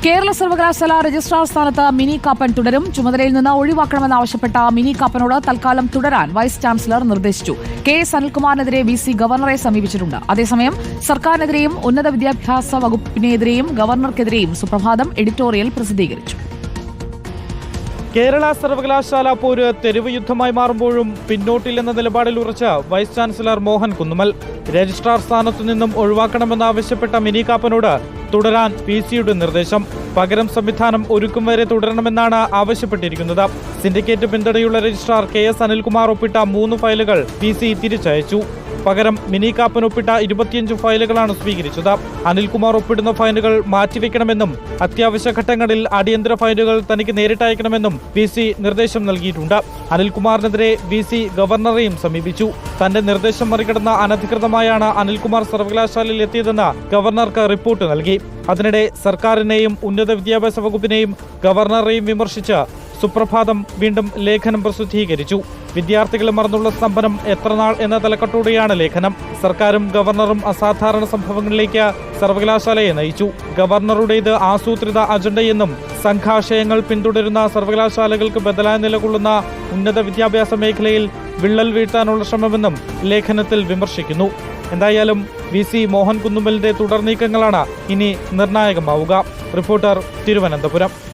കേരള സർവകലാശാല രജിസ്ട്രാർ സ്ഥാനത്ത് മിനി കാപ്പൻ തുടരും. ചുമതലയിൽ നിന്ന് ഒഴിവാക്കണമെന്നാവശ്യപ്പെട്ട മിനി കാപ്പനോട് തൽക്കാലം തുടരാൻ വൈസ് ചാൻസലർ നിർദ്ദേശിച്ചു. KS അനിൽകുമാറിനെതിരെ VC ഗവർണറെ സമീപിച്ചിട്ടുണ്ട്. അതേസമയം സർക്കാരിനെതിരെയും ഉന്നത വിദ്യാഭ്യാസ വകുപ്പിനെതിരെയും ഗവർണർക്കെതിരെയും സുപ്രഭാതം എഡിറ്റോറിയൽ പ്രസിദ്ധീകരിച്ചു. കേരള സർവകലാശാല പോര് തെരുവ് യുദ്ധമായി മാറുമ്പോഴും പിന്നോട്ടില്ലെന്ന നിലപാടിൽ ഉറച്ച vice chancellor Mohan Kunnummal registrar സ്ഥാനത്തു നിന്നും ഒഴിവാക്കണമെന്നാവശ്യപ്പെട്ട മിനി കാപ്പനോട് തുടരാൻ VCയുടെ നിർദ്ദേശം. പകരം സംവിധാനം ഒരുക്കും വരെ തുടരണമെന്നാണ് ആവശ്യപ്പെട്ടിരിക്കുന്നത്. സിൻഡിക്കേറ്റ് പിന്തുണയുള്ള രജിസ്ട്രാർ KS അനിൽകുമാർ ഒപ്പിട്ട 3 ഫയലുകൾ VC തിരിച്ചയച്ചു. പകരം മിനി കാപ്പൻ ഒപ്പിട്ട 25 ഫയലുകളാണ് സ്വീകരിച്ചത്. അനിൽകുമാർ ഒപ്പിടുന്ന ഫയലുകൾ മാറ്റിവെക്കണമെന്നും അത്യാവശ്യ ഘട്ടങ്ങളിൽ അടിയന്തര ഫയലുകൾ തനിക്ക് നേരിട്ടയക്കണമെന്നും VC നിർദ്ദേശം നൽകിയിട്ടുണ്ട്. അനിൽകുമാറിനെതിരെ VC ഗവർണറെയും സമീപിച്ചു. തന്റെ നിർദ്ദേശം മറികടന്ന അനധികൃതമായാണ് അനിൽകുമാർ സർവകലാശാലയിൽ എത്തിയതെന്ന് ഗവർണർക്ക് റിപ്പോർട്ട് നൽകി. അതിനിടെ സർക്കാരിനെയും ഉന്നത വിദ്യാഭ്യാസ വകുപ്പിനെയും ഗവർണറെയും വിമർശിച്ച് സുപ്രഭാതം വീണ്ടും ലേഖനം പ്രസിദ്ധീകരിച്ചു. വിദ്യാർത്ഥികളെ മറന്നുള്ള സ്തംഭനം എത്രനാൾ എന്ന തലക്കെട്ടോടെയാണ് ലേഖനം. സർക്കാരും ഗവർണറും അസാധാരണ സംഭവങ്ങളിലേക്ക് സർവകലാശാലയെ നയിച്ചു. ഗവർണറുടേത് ആസൂത്രിത അജണ്ടയെന്നും സംഘാശയങ്ങൾ പിന്തുടരുന്ന സർവകലാശാലകൾക്ക് ബദലായി നിലകൊള്ളുന്ന ഉന്നത വിദ്യാഭ്യാസ മേഖലയിൽ വിള്ളൽ വീഴ്ത്താനുള്ള ശ്രമമെന്നും ലേഖനത്തിൽ വിമർശിക്കുന്നു. എന്തായാലും VC മോഹൻ കുന്നുമ്മലിന്റെ തുടർ നീക്കങ്ങളാണ് ഇനി നിർണായകമാവുക. റിപ്പോർട്ടർ, തിരുവനന്തപുരം.